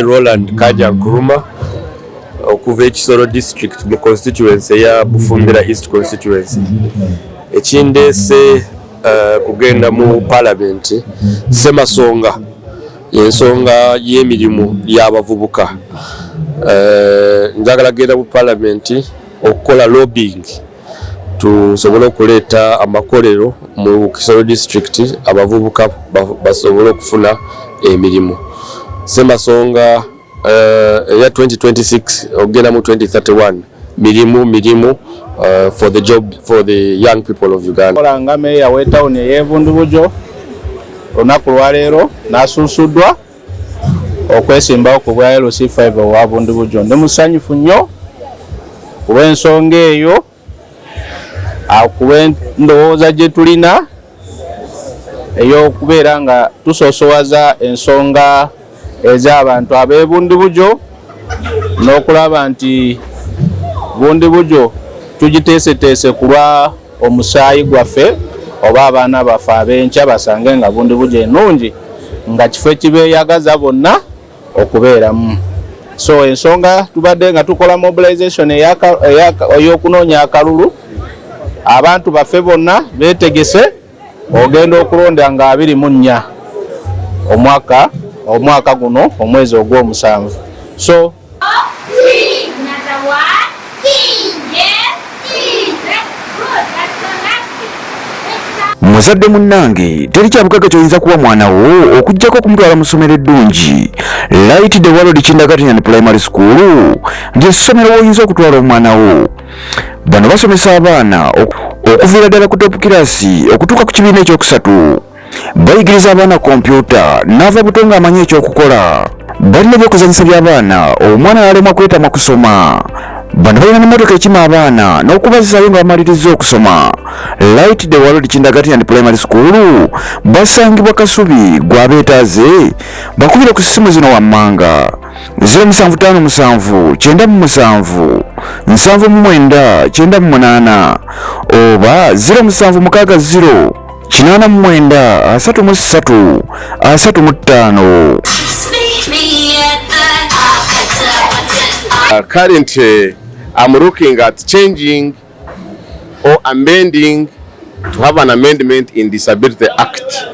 nze Roland Kaja Nkuruma okuva Ekisoro district mu constituency ya Bufumbira East constituency. Ekindese kugenda mu parliament Ssemasonga ensonga y'emirimu y'abavubuka. Njagala genda mu parliament okukola lobbying tusobole okuleeta amakolero mu Kisoro district abavubuka basobole okufuna emirimu. Ssemasonga ya 2026 ogenda mu 2031 mirimu for the job for the young people of Uganda. Olanga meya w'etown y'Evundubujo olunaku lwaleero n'asuusuddwa okwesimbawo ku bwa LC5 owa Vundubujo. Ndi musanyufu nnyo olw'ensonga eyo akuba endowooza gye tulina ey'okubeera nga tusoosowaza ensonga ez'abantu ab'e Vundubujo n'okulaba nti Vundubujo tugiteeseteese ku lwa omusaayi gwaffe oba abaana baffe ab'enkya basange nga Vundubujo ennungi nga kifo ekibeeyagaza bonna okubeeramu. So ensonga tubadde nga tukola mobilization ey'okunoonya akalulu abantu baffe bonna beetegese ogenda okulonda nga 24 omwaka guno omwezi ogw'omusanvu. So muzadde munnange teri kyabugaga kyoyinza kuwa mwana wo okujjako okumutwala mu ssomero eddungi. Light the World Kindergarten Primary School ly'essomero w'oyinza okutwala omwana wo. Bano basomesa abaana okuviira ddala ku top kirasi okutuuka ku kibiina ekyokusatu. Bayigiriza abaana kompyuta n'ava buto ng'amanyi ekyokukola. Balina ebyokuzanyisa by'abaana omwana n'alemwa kwetama kusoma. Bano balina n'emmotoka ekima abaana n'okubazaayo nga bamaliriza okusoma. Light the World Kindergarten Primary School basangibwa Kasubi gwabeetaaze bakubira ku ssimu zino wammanga 0757 97 799 98 oba 0760 89 33 35. Currently, I'm looking at changing or amending to have an amendment in Disability Act,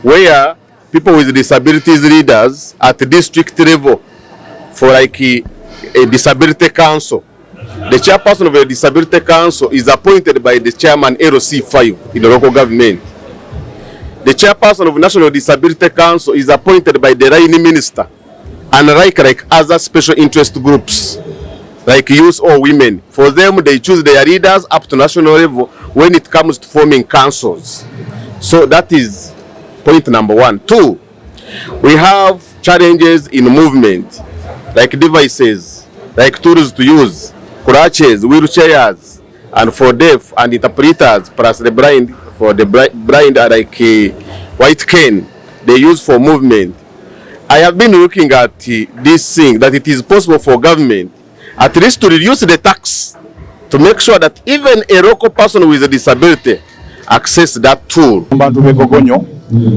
where people with disabilities leaders at the district level for like a disability council. The chairperson of a disability council is appointed by the chairman LC5 in the local government. The chairperson of National Disability Council is appointed by the line minister, and like other special interest groups, like youth or women. For them, they choose their leaders up to national level when it comes to forming councils. So that is point number 1. 2, we have challenges in movement, like devices, like tools to use, crutches, wheelchairs, and for deaf and interpreters, plus the blind, for the blind are like a white cane they use for movement. I have been looking at this thing, that it is possible for government at least to reduce the tax to make sure that even a local person with a disability access that tool. Abantu begogonyo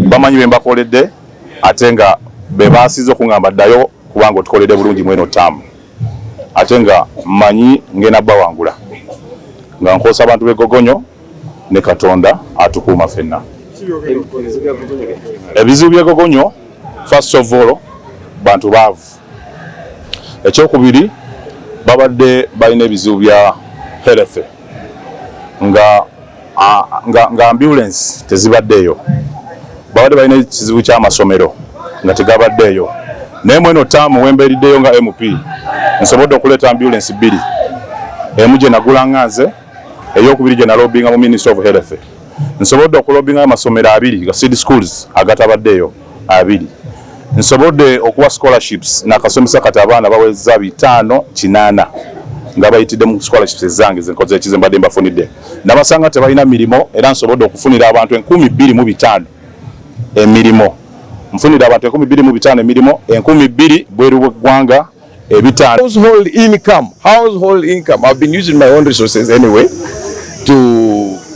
bamanyi bembakoledde ate nga bebasiza okungamba ddayo kubanga otukoledde bulungi mweno tamu ate nga manyi ngena bawangula nga nkosa abantu begogonyo ne Katonda atukuuma fenna. Ebizibu byegogonyo first of all bantu baavu. Ekyokubiri babadde balina ebizibu bya health nga ambulance tezibaddeeyo. Babadde balina ekizibu ky'amasomero nga tegabaddeeyo. Naye mweno taamu wembeeriddeyo nga MP nsobodde okuleeta ambulance 2. Emu gye nagula nganze, ey'okubiri gye nalobinga mu Ministry of Health. Nsobodde okulobinga amasomero 2 ga seed schools agatabaddeeyo 2. Nsobodde okuwa scholarships nakasomesa kati abaana baweza 5-8 nga bayitidde mu scholarships zange zenkoze ekizimbadde mbafunidde. Nabasanga tebalina mirimo era nsobodde okufunira abantu 1,205 emirimo. Mfunira abantu 1,205 emirimo, 2,000 bweru bw'eggwanga ebitano. Household income. I've been using my own resources anyway to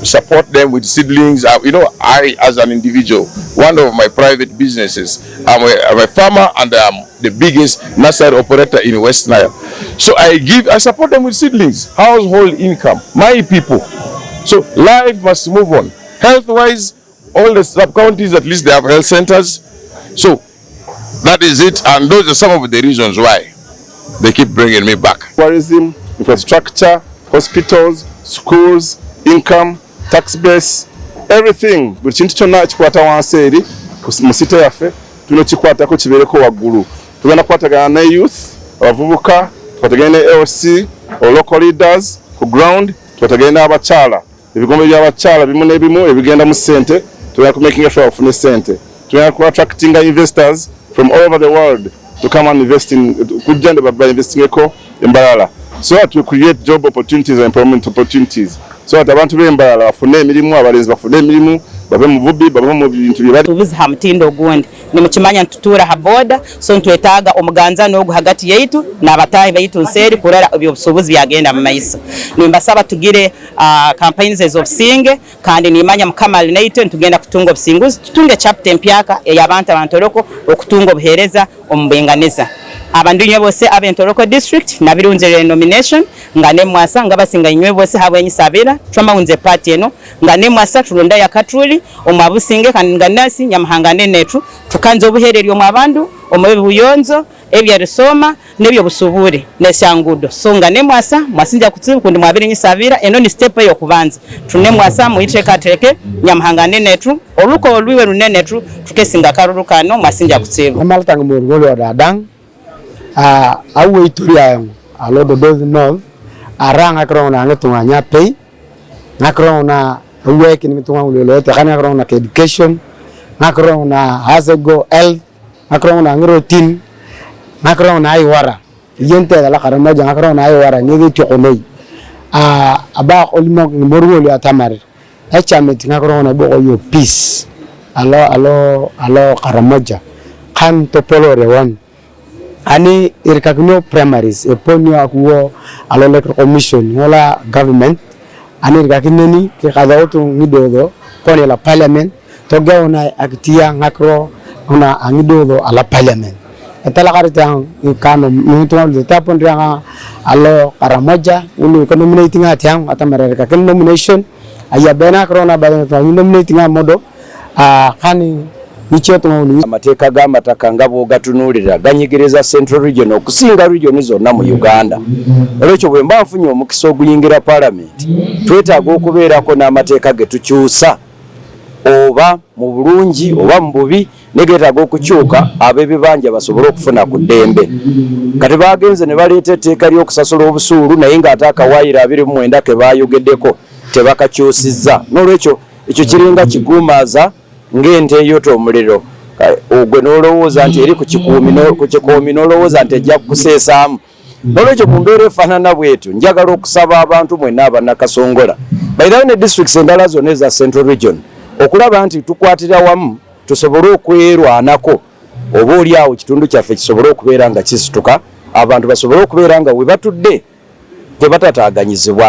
support them with seedlings. You know, I, as an individual, one of my private businesses, I'm a farmer and I'm the biggest nursery operator in West Nile. So I support them with seedlings, household income, my people. So life must move on. Health-wise, all the sub-counties, at least they have health centers. So that is it, and those are some of the reasons why they keep bringing me back. Tourism, infrastructure, hospitals, schools, income, tax base, everything. Buli kintu kyonna kikwata wansi eri mu site yaffe tulina kikwatako kibeereko waggulu. Tugenda kukwatagana ne youth, abavubuka, tukwatagane ne LC, local leaders ku ground, tukwatagane n'abakyala. Ebigombe by'abakyala bimu n'ebimu ebigenda mu ssente, tugenda ku making sure bafune ssente. Tugenda ku attracting investors from all over the world to come and invest in kujja ne babba investingeko embalala. So that we create job opportunities and employment opportunities. So that abantu b'embalala bafune emirimu, abalenzi bafune emirimu, babe mu bubi, babe mu bintu bye tubizi ha mutindo gundi nimukimanya ntutura ha boda so ntwetaaga omuganza n'ogu hagati yaitu n'abatahi baitu nseri kurara ebyobusobozi byagenda mu maiso. Nimbasaba tugire campaigns ez'obusinge kandi nimanya mukama alinaito ntugenda kutunga obusinguzi tutunge chapter empyaka ey'abantu abantoroko okutunga obuhereza omubenganiza. Abandu nywe bose abentoroko district nabirunzire nomination ngane mwasa ngabasinga nywe bose habwe nyisabira twamba unze party eno ngane mwasa tulonda ya katuli omwabusinge kandi nganasi nyamahangane netu tukanze obuhereryo mu abandu omubuyonzo ebya risoma nebyo busubure nesyangudo so ngane mwasa mwasinja kutsibu kundi mwabiri nyisabira eno ni step yo kubanza tune mwasa muiteka teke nyamahangane netu oluko olwiwe runenetu tukesinga karurukano mwasinja kutsibu amaltanga mu ngolo dadang awe ituria alo do north aranga krona ngatunga nyapei ngakrona uweki nitunga ulelo te kana krona ke education ngakrona hasego health ngakrona ngrotin ngakrona aiwara yente la karamaja ngakrona aiwara ngezi tikonei aba olimo morwoli atamare echameti ngakrona bo yo peace alo karamaja kan topolore wan ani irkagno primaries eponyo akuo alo electoral commission wala government ani irkagneni ke kadawto ngidodo kone la parliament to gawna aktia ngakro una angidodo ala parliament etala karita ikano mutual tapon rianga alo karamoja ulu nominating atiang atamara irkagno nomination ayabena krona ba nominating modo kani amateeka g'amataka nga bw'ogatunulira ganyigereza Central Region okusinga region zonna mu Uganda. Olwekyo bwe mba nfunye omukisa oguyingira Parliament twetaaga okubeerako n'amateeka ge tukyusa oba mu bulungi oba mu bubi negeetaaga okukyuka ab'ebibanja basobole okufuna ku ddembe. Kati bagenze ne baleeta etteeka ly'okusasula obusuulu naye ng'ate akawaayiro 29 ke baayogeddeko tebakakyusizza. N'olwekyo ekyo kiringa kiguumaaza ngente yoto omuliro ogwe nolowooza nti eri ku kikoomi nolowooza nti ejja kukuseesaamu. Nolwekyo mu mbeera efaanana bwetyo njagala okusaba abantu mwenna abannakasongola bayirawo ne districts endala zonna eza Central Region okulaba nti tukwatira wamu tusobole okwerwanako oba oli awo kitundu kyaffe kisobole okubeera nga kisituka abantu basobole okubeera nga we batudde tebatataaganyizibwa